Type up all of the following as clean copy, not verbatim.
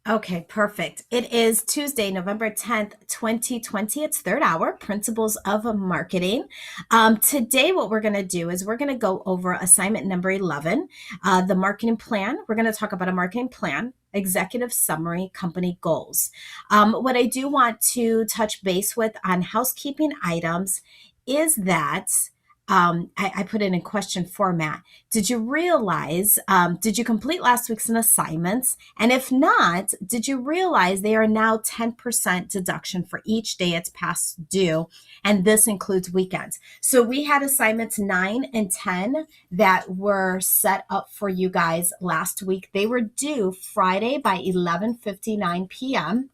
Okay, perfect. It is Tuesday, November 10th, 2020. It's third hour, Principles of Marketing. Today, what we're going to do is we're going to go over assignment number 11, the marketing plan. We're going to talk about a marketing plan, executive summary, company goals. What I do want to touch base with on housekeeping items is that I put it in question format. Did you realize, did you complete last week's assignments? And if not, did you realize they are now 10% deduction for each day it's past due? And this includes weekends. So we had assignments 9 and 10 that were set up for you guys last week. They were due Friday by 11:59 p.m.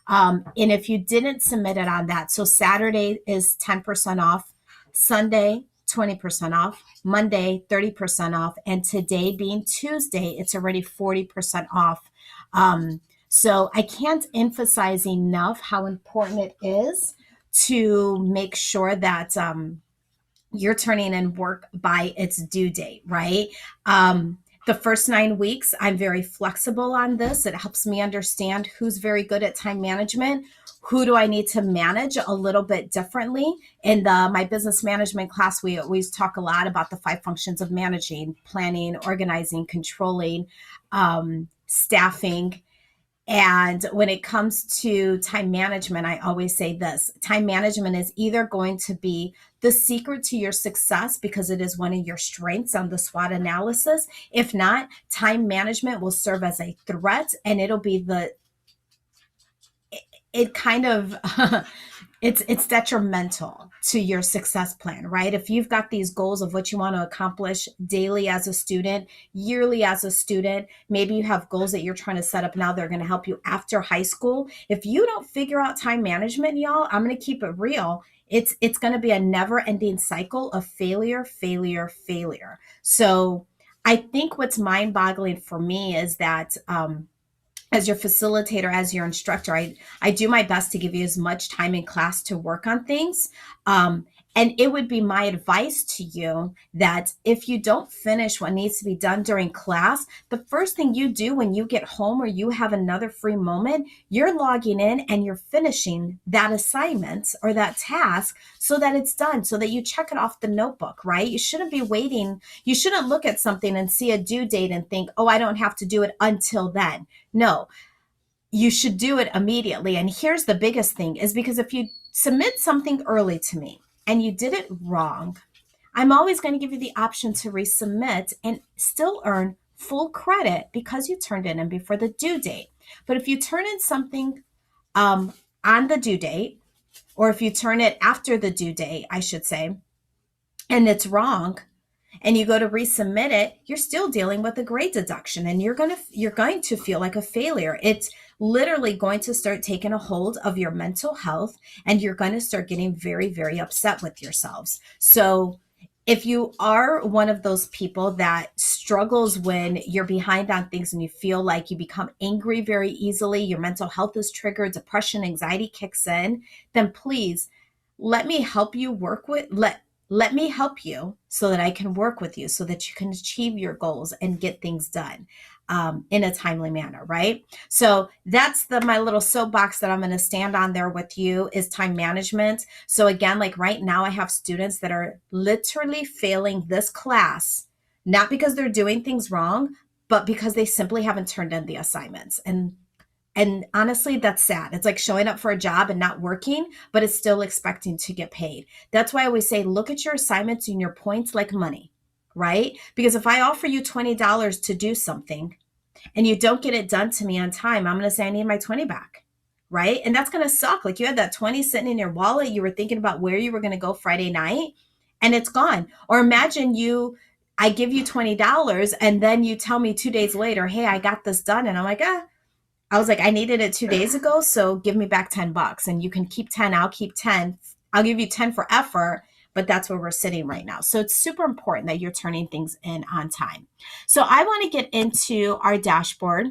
And if you didn't submit it on that, so Saturday is 10% off, Sunday 20% off, Monday 30% off, and today being Tuesday, it's already 40% off. So I can't emphasize enough how important it is to make sure that you're turning in work by its due date, right? The first 9 weeks, I'm very flexible on this. It helps me understand who's very good at time management. Who do I need to manage a little bit differently? In my business management class, we always talk a lot about the 5 functions of managing: planning, organizing, controlling, staffing. And when it comes to time management, I always say this: time management is either going to be the secret to your success because it is one of your strengths on the SWOT analysis. If not, time management will serve as a threat, and it'll be it kind of it's detrimental to your success plan, right? If you've got these goals of what you want to accomplish daily as a student, yearly as a student, maybe you have goals that you're trying to set up now that are going to help you after high school. If you don't figure out time management, y'all, I'm going to keep it real. It's going to be a never-ending cycle of failure, failure, failure. So I think what's mind-boggling for me is that as your facilitator, as your instructor, I do my best to give you as much time in class to work on things. And it would be my advice to you that if you don't finish what needs to be done during class, the first thing you do when you get home or you have another free moment, you're logging in and you're finishing that assignment or that task so that it's done, so that you check it off the notebook, right? You shouldn't be waiting. You shouldn't look at something and see a due date and think, oh, I don't have to do it until then. No, you should do it immediately. And here's the biggest thing is because if you submit something early to me and you did it wrong, I'm always going to give you the option to resubmit and still earn full credit because you turned it in before the due date. But if you turn in something on the due date, or if you turn it after the due date, I should say, and it's wrong, and you go to resubmit it, you're still dealing with a grade deduction, and you're going to feel like a failure. It's literally going to start taking a hold of your mental health, and you're going to start getting very, very upset with yourselves. So if you are one of those people that struggles when you're behind on things and you feel like you become angry very easily, your mental health is triggered, depression, anxiety kicks in, then please let me help you work with let me help you so that I can work with you so that you can achieve your goals and get things done in a timely manner, right? So that's my little soapbox that I'm going to stand on there with you is time management. So again, like right now, I have students that are literally failing this class, not because they're doing things wrong, but because they simply haven't turned in the assignments. And honestly, that's sad. It's like showing up for a job and not working, but it's still expecting to get paid. That's why I always say, look at your assignments and your points like money, right? Because if I offer you $20 to do something and you don't get it done to me on time, I'm going to say, I need my 20 back, right? And that's going to suck. Like you had that 20 sitting in your wallet. You were thinking about where you were going to go Friday night and it's gone. Or imagine I give you $20 and then you tell me 2 days later, hey, I got this done. And I'm like, I was like, I needed it 2 days ago, so give me back $10 and you can keep 10. I'll keep 10. I'll give you 10 for effort, but that's where we're sitting right now. So it's super important that you're turning things in on time. So I want to get into our dashboard.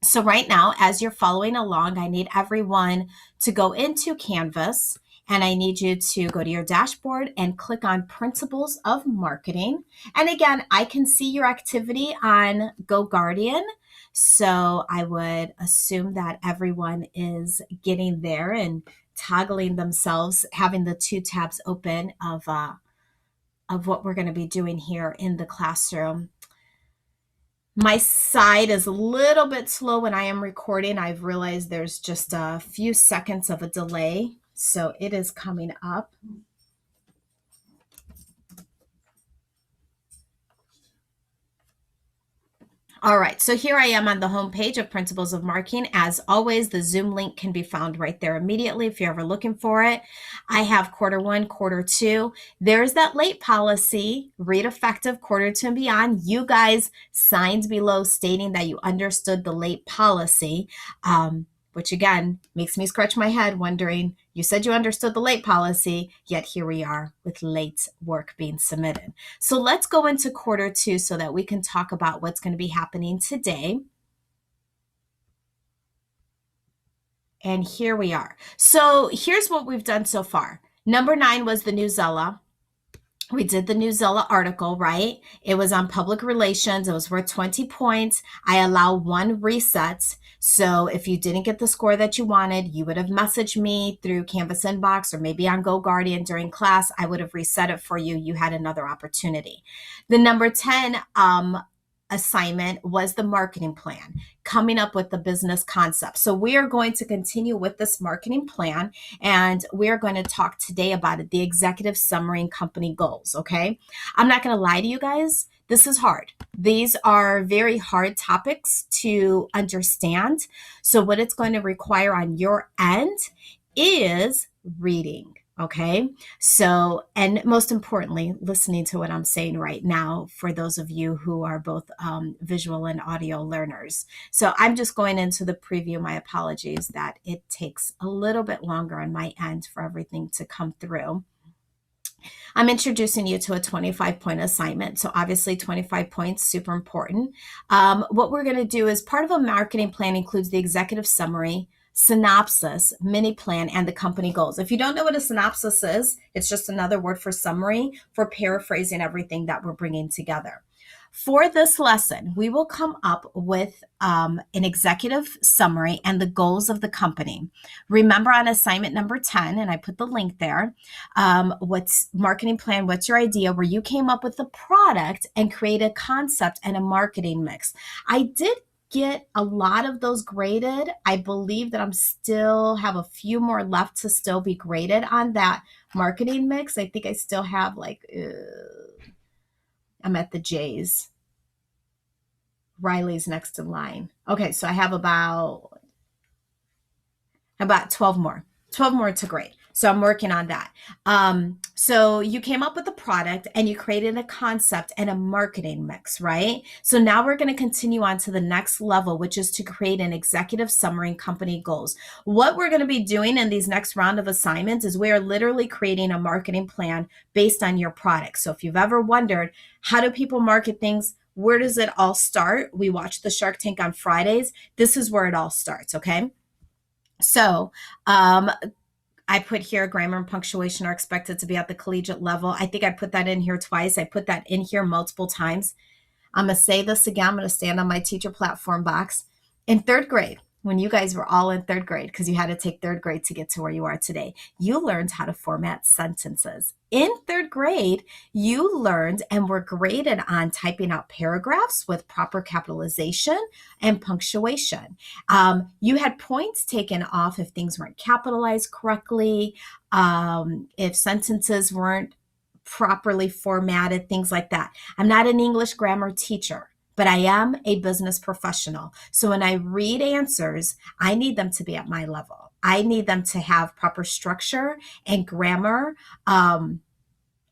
So right now, as you're following along, I need everyone to go into Canvas And I need you to go to your dashboard and click on Principles of Marketing. And again, I can see your activity on GoGuardian. So I would assume that everyone is getting there and toggling themselves, having the two tabs open of what we're going to be doing here in the classroom. My side is a little bit slow when I am recording. I've realized there's just a few seconds of a delay. So it is coming up. All right, so here I am on the homepage of Principles of Marketing. As always, the Zoom link can be found right there immediately if you're ever looking for it. I have quarter one, quarter two. There's that late policy, read effective quarter two and beyond. You guys signed below stating that you understood the late policy, which again makes me scratch my head wondering, you said you understood the late policy, yet here we are with late work being submitted. So let's go into quarter two so that we can talk about what's going to be happening today. And here we are. So here's what we've done so far. Number 9 was the Newsella. We did the Newsella article, right? It was on public relations. It was worth 20 points. I allow 1 reset. So if you didn't get the score that you wanted, you would have messaged me through Canvas Inbox or maybe on GoGuardian during class. I would have reset it for you. You had another opportunity. The number 10 assignment was the marketing plan, coming up with the business concept. So we are going to continue with this marketing plan, and we're going to talk today about it, the executive summary and company goals, okay? I'm not going to lie to you guys. This is hard. These are very hard topics to understand. So what it's going to require on your end is reading. Okay. So, and most importantly, listening to what I'm saying right now for those of you who are both visual and audio learners. So I'm just going into the preview. My apologies that it takes a little bit longer on my end for everything to come through. I'm introducing you to a 25-point assignment. So obviously 25 points, super important. What we're going to do is part of a marketing plan includes the executive summary, synopsis, mini plan, and the company goals. If you don't know what a synopsis is, it's just another word for summary, for paraphrasing everything that we're bringing together. For this lesson, we will come up with an executive summary and the goals of the company. Remember on assignment number 10, and I put the link there, what's marketing plan, what's your idea, where you came up with the product and create a concept and a marketing mix. I did get a lot of those graded. I believe that I'm still have a few more left to still be graded on that marketing mix. I think I still have like, I'm at the J's. Riley's next in line. Okay, so I have about 12 more to grade. So I'm working on that. So you came up with a product and you created a concept and a marketing mix, right? So now we're going to continue on to the next level, which is to create an executive summary and company goals. What we're going to be doing in these next round of assignments is we are literally creating a marketing plan based on your product. So if you've ever wondered, how do people market things? Where does it all start? We watch the Shark Tank on Fridays. This is where it all starts, okay? So, I put here grammar and punctuation are expected to be at the collegiate level. I think I put that in here twice. I put that in here multiple times. I'm going to say this again. I'm going to stand on my teacher platform box. In 3rd grade, when you guys were all in 3rd grade, because you had to take 3rd grade to get to where you are today, you learned how to format sentences. In 3rd grade, you learned and were graded on typing out paragraphs with proper capitalization and punctuation. You had points taken off if things weren't capitalized correctly, if sentences weren't properly formatted, things like that. I'm not an English grammar teacher, but I am a business professional. So when I read answers, I need them to be at my level. I need them to have proper structure and grammar. I'm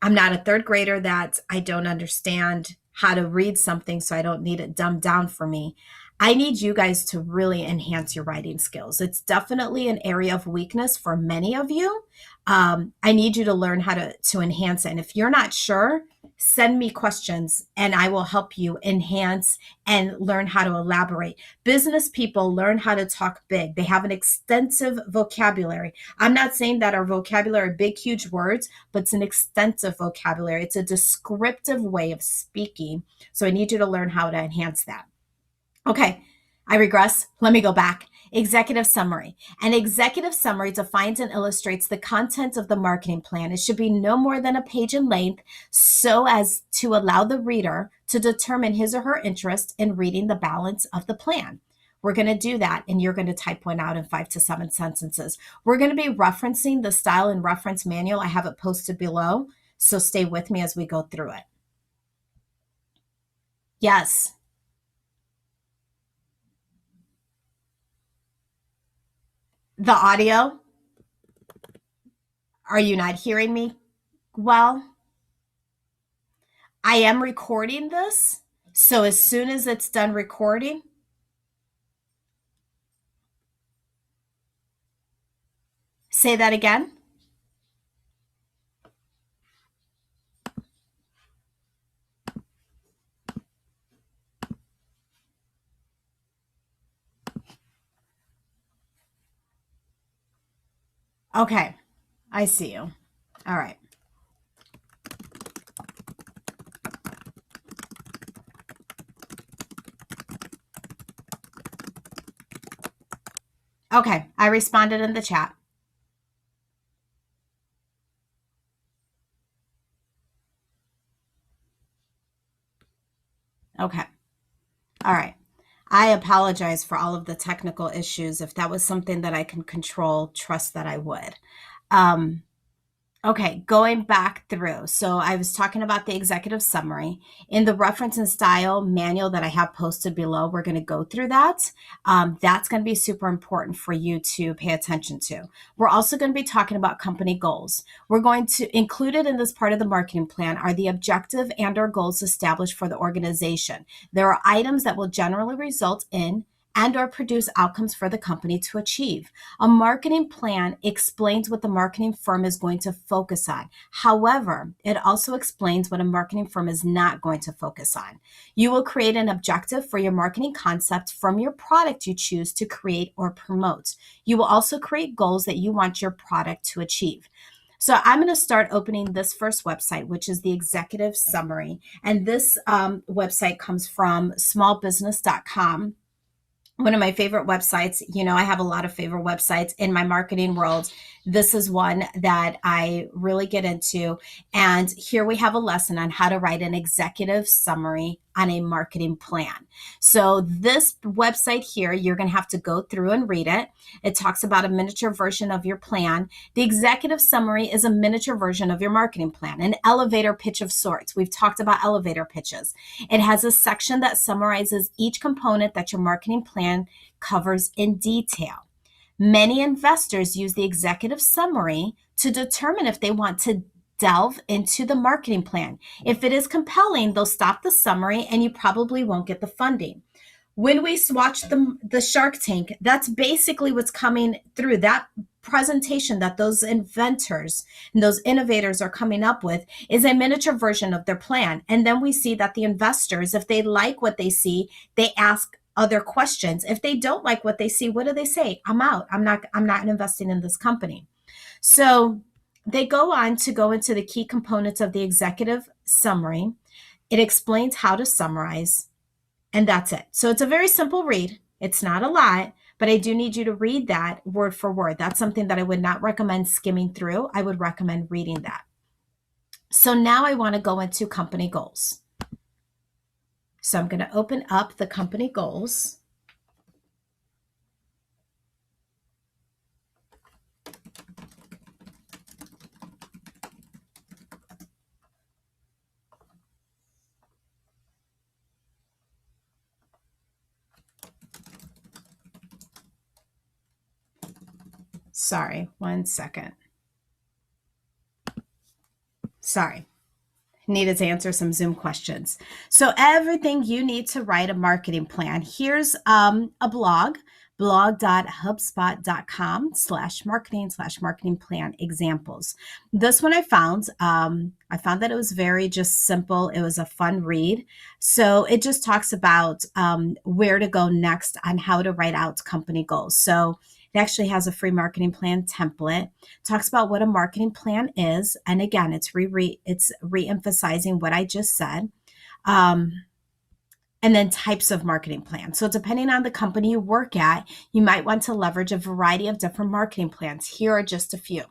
not a 3rd grader that I don't understand how to read something, so I don't need it dumbed down for me. I need you guys to really enhance your writing skills. It's definitely an area of weakness for many of you. I need you to learn how to enhance it. And if you're not sure, send me questions and I will help you enhance and learn how to elaborate. Business people learn how to talk big. They have an extensive vocabulary. I'm not saying that our vocabulary are big, huge words, but it's an extensive vocabulary. It's a descriptive way of speaking. So I need you to learn how to enhance that. Okay, I regress. Let me go back. Executive summary. An executive summary defines and illustrates the content of the marketing plan. It should be no more than a page in length so as to allow the reader to determine his or her interest in reading the balance of the plan. We're going to do that, and you're going to type one out in 5 to 7 sentences. We're going to be referencing the style and reference manual. I have it posted below, so stay with me as we go through it. Yes. The audio. Are you not hearing me well? I am recording this. So as soon as it's done recording, say that again. Okay, I see you. All right. Okay, I responded in the chat. Okay. All right. I apologize for all of the technical issues. If that was something that I can control, trust that I would. Okay, going back through. So I was talking about the executive summary. In the reference and style manual that I have posted below, we're going to go through that. That's going to be super important for you to pay attention to. We're also going to be talking about company goals. We're going to include it in this part of the marketing plan are the objective and or goals established for the organization. There are items that will generally result in and or produce outcomes for the company to achieve. A marketing plan explains what the marketing firm is going to focus on. However, it also explains what a marketing firm is not going to focus on. You will create an objective for your marketing concept from your product you choose to create or promote. You will also create goals that you want your product to achieve. So I'm going to start opening this first website, which is the executive summary. And this website comes from smallbusiness.com. One of my favorite websites. You know, I have a lot of favorite websites in my marketing world. This is one that I really get into. And here we have a lesson on how to write an executive summary on a marketing plan. So this website here, you're going to have to go through and read it. It talks about a miniature version of your plan. The executive summary is a miniature version of your marketing plan, an elevator pitch of sorts. We've talked about elevator pitches. It has a section that summarizes each component that your marketing plan covers in detail. Many investors use the executive summary to determine if they want to delve into the marketing plan. If it is compelling, they'll stop the summary and you probably won't get the funding. When we watch the Shark Tank, that's basically what's coming through. That presentation that those inventors and those innovators are coming up with is a miniature version of their plan. And then we see that the investors, if they like what they see, they ask other questions. If they don't like what they see, what do they say? I'm out. I'm not investing in this company. So they go on to go into the key components of the executive summary. It explains how to summarize, and that's it. So it's a very simple read. It's not a lot, but I do need you to read that word for word. That's something that I would not recommend skimming through. I would recommend reading that. So now I want to go into company goals. So I'm going to open up the company goals. Sorry, 1 second. Sorry. needed to answer some Zoom questions. So everything you need to write a marketing plan. Here's a blog.hubspot.com/marketing/marketing plan examples. This one I found that it was very just simple. It was a fun read. So it just talks about where to go next on how to write out company goals. So it actually has a free marketing plan template. Talks about what a marketing plan is, and again, it's re-emphasizing what I just said. And then types of marketing plans. So depending on the company you work at, you might want to leverage a variety of different marketing plans. Here are just a few.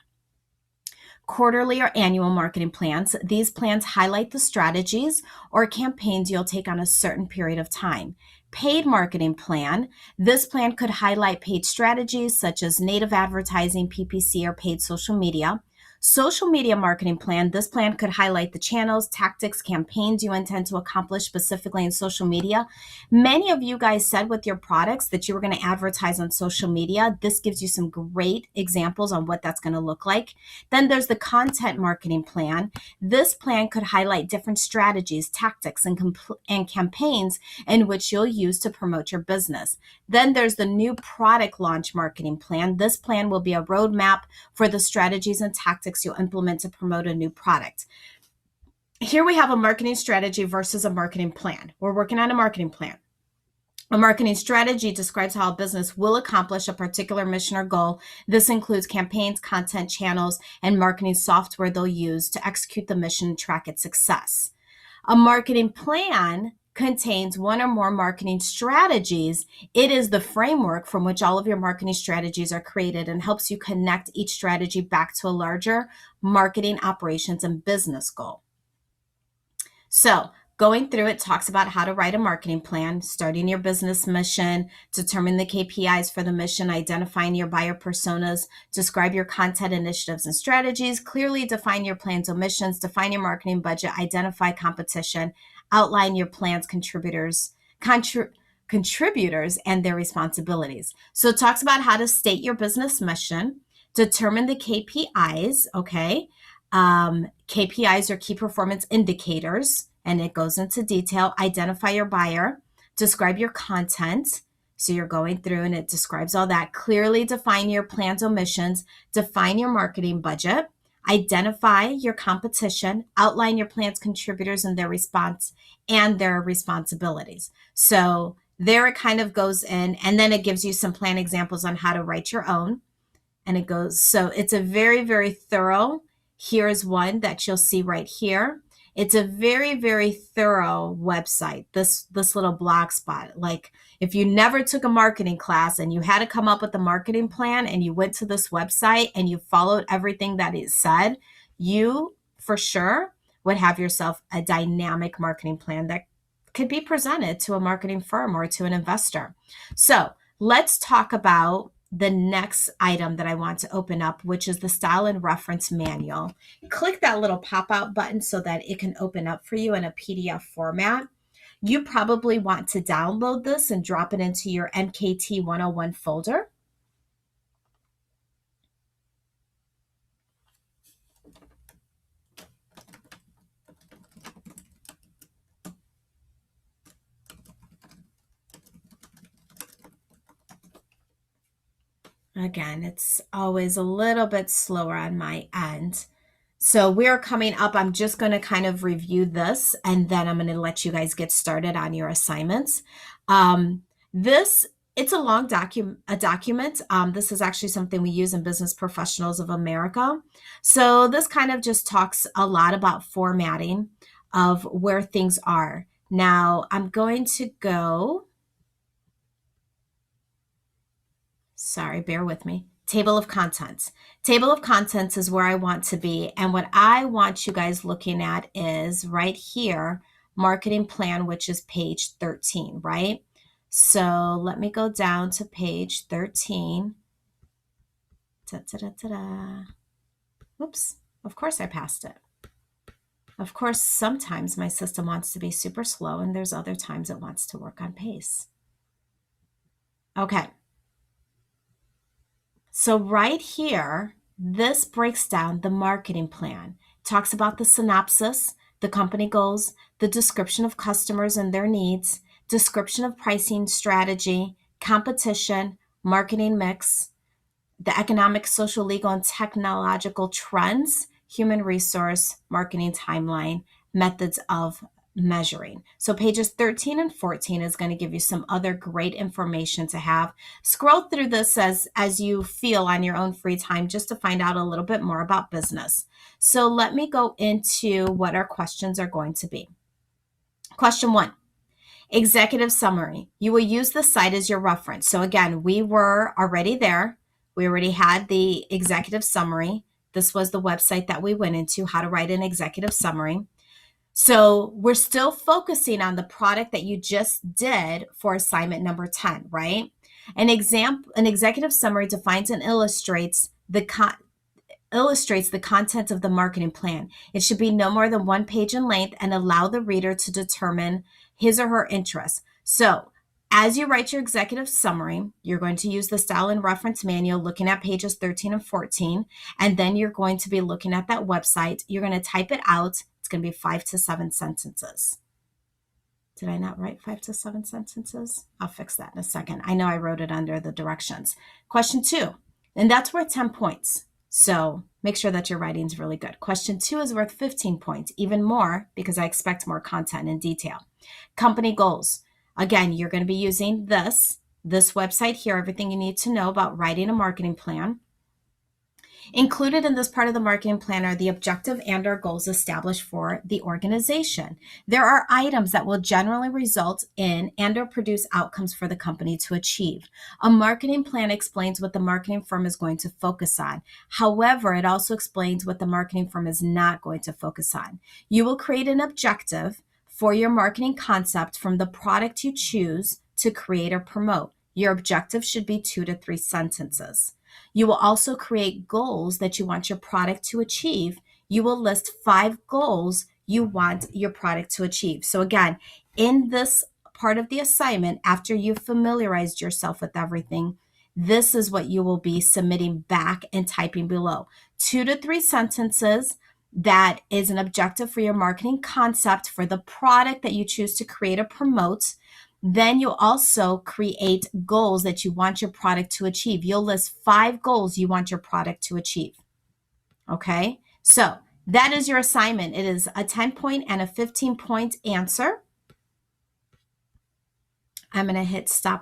Quarterly or annual marketing plans. These plans highlight the strategies or campaigns you'll take on a certain period of time. Paid marketing plan. This plan could highlight paid strategies such as native advertising, PPC, or paid social media. Social media marketing plan. This plan could highlight the channels, tactics, campaigns you intend to accomplish specifically in social media. Many of you guys said with your products that you were going to advertise on social media. This gives you some great examples on what that's going to look like. Then there's the content marketing plan. This plan could highlight different strategies, tactics, and campaigns in which you'll use to promote your business. Then there's the new product launch marketing plan. This plan will be a roadmap for the strategies and tactics you'll implement to promote a new product. Here we have a marketing strategy versus a marketing plan. We're working on a marketing plan. A marketing strategy describes how a business will accomplish a particular mission or goal. This includes campaigns, content, channels, and marketing software they'll use to execute the mission and track its success. A marketing plan contains one or more marketing strategies. It is the framework from which all of your marketing strategies are created and helps you connect each strategy back to a larger marketing operations and business goal. So going through it talks about how to write a marketing plan, starting your business mission, determine the KPIs for the mission, identifying your buyer personas, describe your content initiatives and strategies, clearly define your plans or missions, define your marketing budget, identify competition, outline your plans, contributors and their responsibilities. So it talks about how to state your business mission, determine the KPIs, okay? KPIs are key performance indicators, and it goes into detail. Identify your buyer, describe your content. So you're going through and it describes all that. Clearly define your plans or missions, define your marketing budget, identify your competition, outline your plans, contributors, and their response and their responsibilities. So there it kind of goes in, and then it gives you some plan examples on how to write your own. And it goes, so it's a very, very thorough. Here's one that you'll see right here. It's a very, very thorough website, this little blog spot. Like if you never took a marketing class and you had to come up with a marketing plan and you went to this website and you followed everything that it said, you for sure would have yourself a dynamic marketing plan that could be presented to a marketing firm or to an investor. So let's talk about the next item that I want to open up, which is the style and reference manual. Click that little pop-out button so that it can open up for you in a PDF format. You probably want to download this and drop it into your MKT 101 folder. Again, it's always a little bit slower on my end. So we're coming up. I'm just going to kind of review this, and then I'm going to let you guys get started on your assignments. It's a long document. This is actually something we use in Business Professionals of America. So this kind of just talks a lot about formatting of where things are. Now I'm going to go. Sorry, bear with me. Table of contents. Table of contents is where I want to be. And what I want you guys looking at is right here, marketing plan, which is page 13, right? So let me go down to page 13. Oops, of course I passed it. Of course, sometimes my system wants to be super slow and there's other times it wants to work on pace. Okay. So right here, this breaks down the marketing plan. Talks about the synopsis, the company goals, the description of customers and their needs, description of pricing strategy, competition, marketing mix, the economic, social, legal, and technological trends, human resource, marketing timeline, methods of measuring. So pages 13 and 14 is going to give you some other great information to have. Scroll through this as you feel on your own free time just to find out a little bit more about business. So let me go into what our questions are going to be. Question 1. Executive summary. You will use the site as your reference. So again, we were already there. We already had the executive summary. This was the website that we went into, how to write an executive summary. So we're still focusing on the product that you just did for assignment number 10, right? An executive summary defines and illustrates the content of the marketing plan. It should be no more than 1 page in length and allow the reader to determine his or her interests. So as you write your executive summary, you're going to use the style and reference manual, looking at pages 13 and 14, and then you're going to be looking at that website. You're going to type it out. It's going to be 5 to 7 sentences. Did I not write 5 to 7 sentences? I'll fix that in a second. I know I wrote it under the directions. Question 2, and that's worth 10 points. So make sure that your writing is really good. Question 2 is worth 15 points, even more because I expect more content and detail. Company goals. Again, you're going to be using this website here, everything you need to know about writing a marketing plan. Included in this part of the marketing plan are the objective and our goals established for the organization. There are items that will generally result in and or produce outcomes for the company to achieve. A marketing plan explains what the marketing firm is going to focus on. However, it also explains what the marketing firm is not going to focus on. You will create an objective for your marketing concept from the product you choose to create or promote. Your objective should be 2 to 3 sentences. You will also create goals that you want your product to achieve. You will list 5 goals you want your product to achieve. So again, in this part of the assignment, after you've familiarized yourself with everything, this is what you will be submitting back and typing below. 2 to 3 sentences. That is an objective for your marketing concept for the product that you choose to create or promote. Then you'll also create goals that you want your product to achieve. You'll list 5 goals you want your product to achieve. Okay, so that is your assignment. It is a 10-point and a 15-point answer. I'm going to hit stop